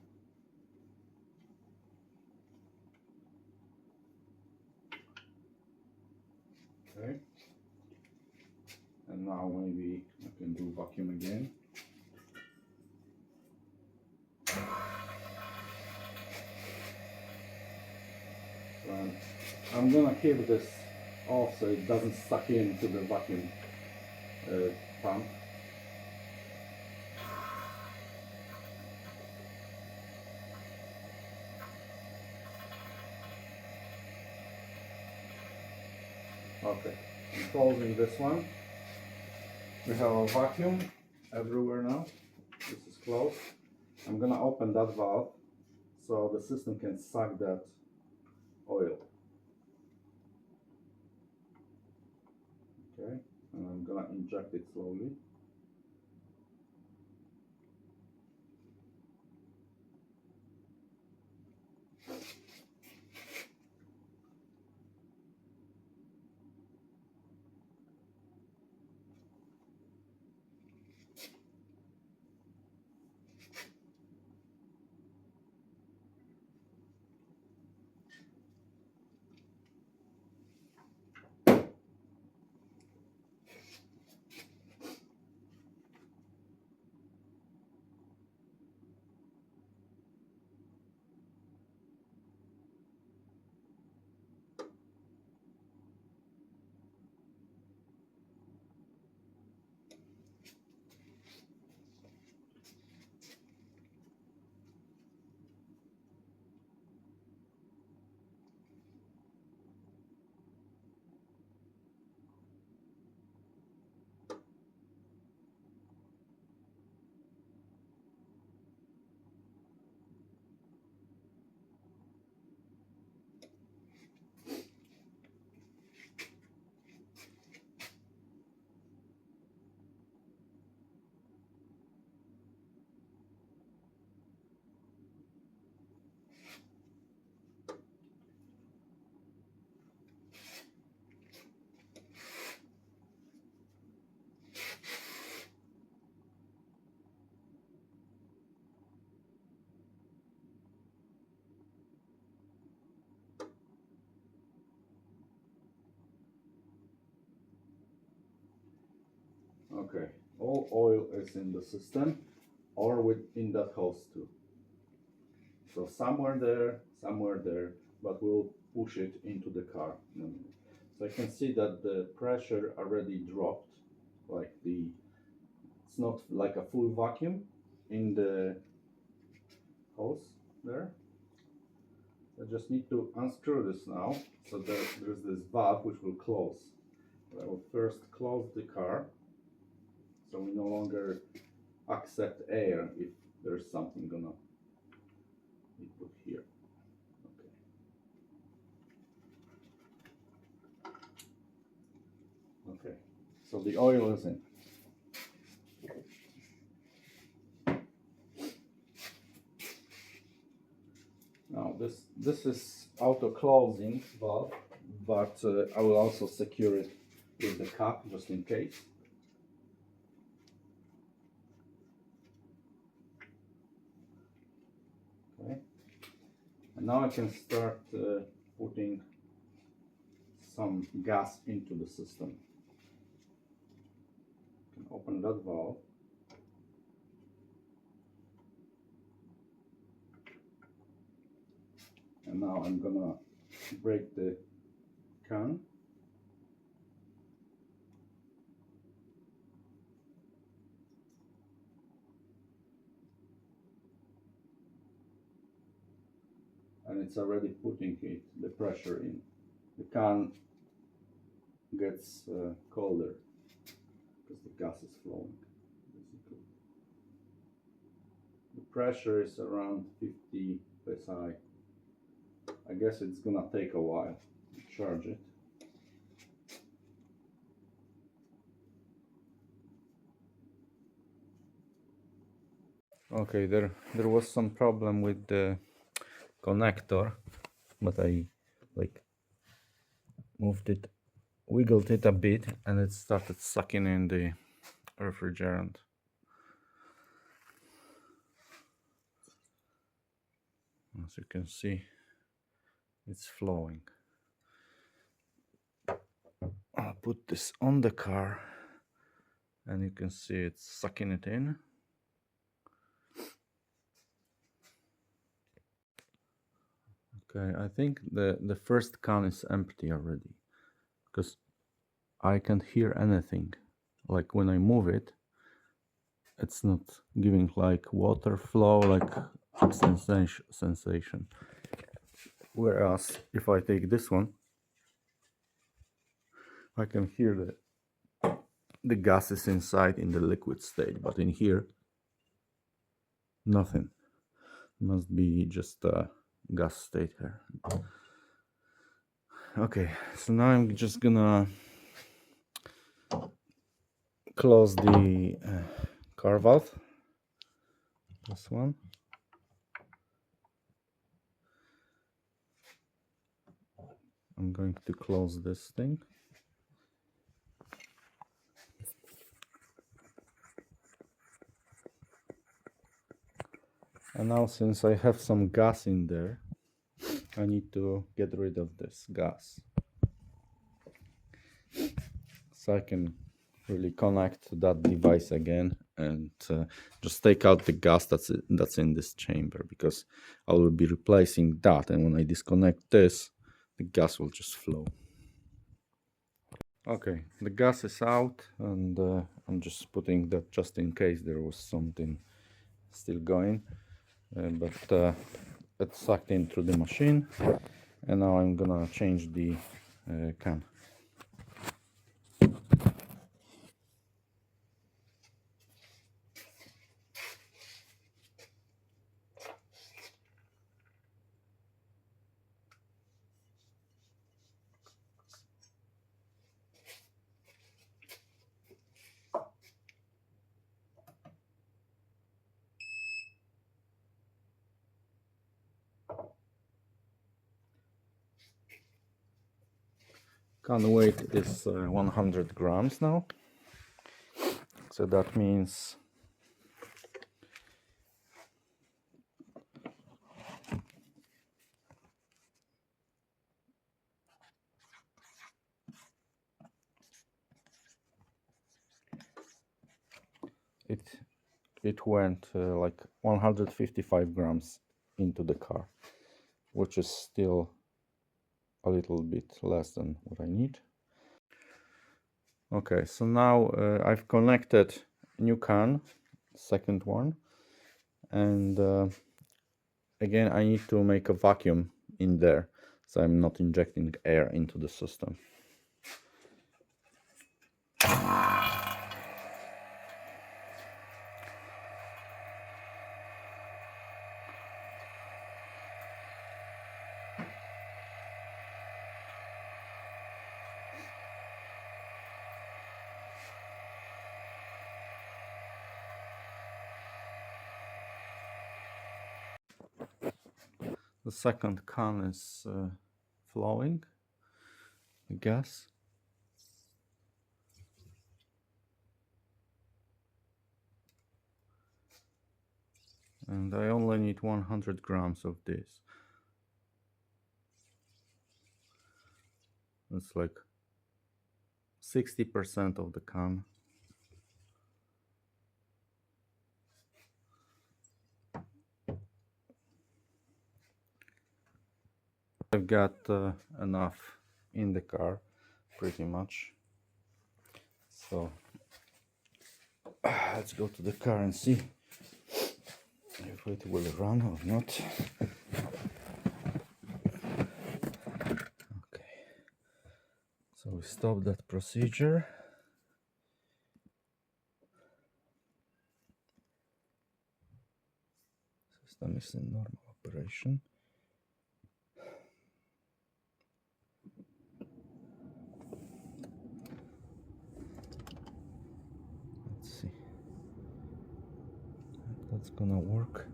Okay. And now maybe I can do vacuum again. So I'm gonna keep this off so it doesn't suck into the vacuum pump. Okay, I'm closing this one. We have a vacuum everywhere now. This is closed. I'm gonna open that valve so the system can suck that oil. Okay, and I'm gonna inject it slowly. Okay, all oil is in the system or within that hose too. So somewhere there, but we'll push it into the car in a minute. So I can see that the pressure already dropped, like it's not like a full vacuum in the hose there. I just need to unscrew this now, so that there's this valve which will close. I will first close the car, so we no longer accept air if there's something gonna be put here. Okay. Okay. So the oil is in. Now this is auto closing valve, but I will also secure it with the cap just in case. Okay. And now I can start putting some gas into the system. I can open that valve. And now I'm gonna break the can. And it's already putting the pressure in. The can gets colder because the gas is flowing, basically. The pressure is around 50 psi. I guess it's gonna take a while to charge it. Okay, there was some problem with the connector, but I like moved it, wiggled it a bit, and it started sucking in the refrigerant. As you can see, it's flowing. I'll put this on the car and you can see it's sucking it in. Okay, I think the first can is empty already because I can't hear anything. Like when I move it, it's not giving like water flow, like sensation. Whereas if I take this one, I can hear the gases inside in the liquid state, but in here, nothing. Must be just a gas state here. Okay, so now I'm just gonna close the car valve. This one. I'm going to close this thing. And now, since I have some gas in there, I need to get rid of this gas. So I can really connect to that device again and just take out the gas that's in this chamber, because I will be replacing that, and when I disconnect this, the gas will just flow. Okay, the gas is out, and I'm just putting that just in case there was something still going, but it sucked in through the machine, and now I'm gonna change the can. Can weight is 100 grams now, so that means it went like 155 grams into the car, which is still a little bit less than what I need. Okay, so now I've connected new can, second one, and again I need to make a vacuum in there so I'm not injecting air into the system. The second can is flowing the gas. And I only need 100 grams of this. It's like 60% of the can. I've got enough in the car, pretty much. So let's go to the car and see if it will run or not. Okay, so we stop that procedure. System is in normal operation. Let's see if that's gonna work.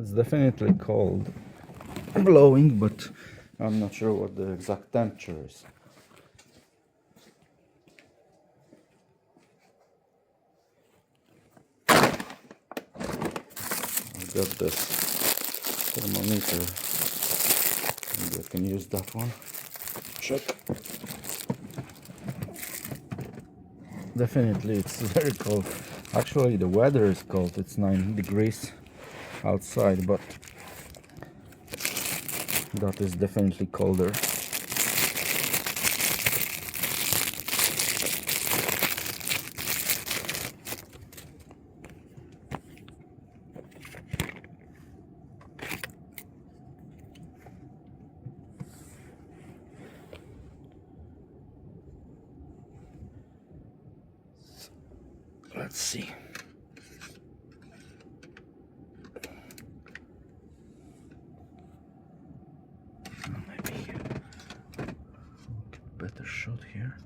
It's definitely cold blowing, but I'm not sure what the exact temperature is. I've got this thermometer. Maybe I can use that one. Check. Definitely it's very cold. Actually the weather is cold. It's 9 degrees outside, but that is definitely colder. Let's see. Maybe better shot here.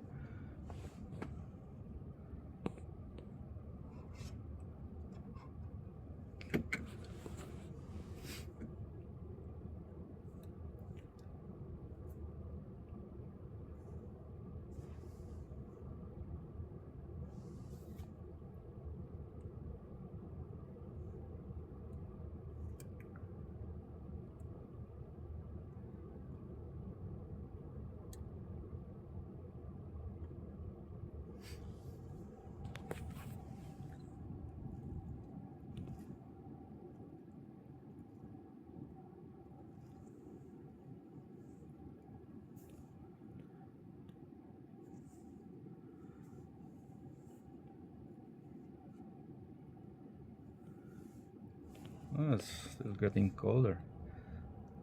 Oh, it's still getting colder.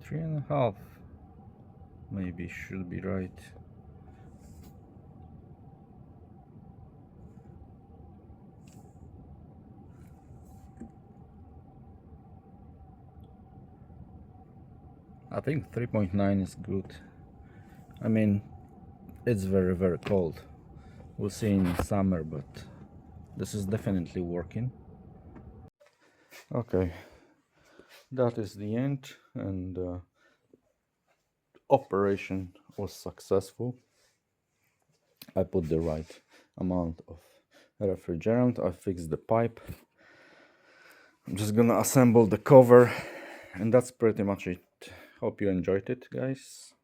3.5 maybe should be right. I think 3.9 is good. I mean, it's very cold. We'll see in summer, but this is definitely working. Okay, that is the end, and operation was successful. I put the right amount of refrigerant. I fixed the pipe. I'm just gonna assemble the cover, and that's pretty much it. Hope you enjoyed it, guys.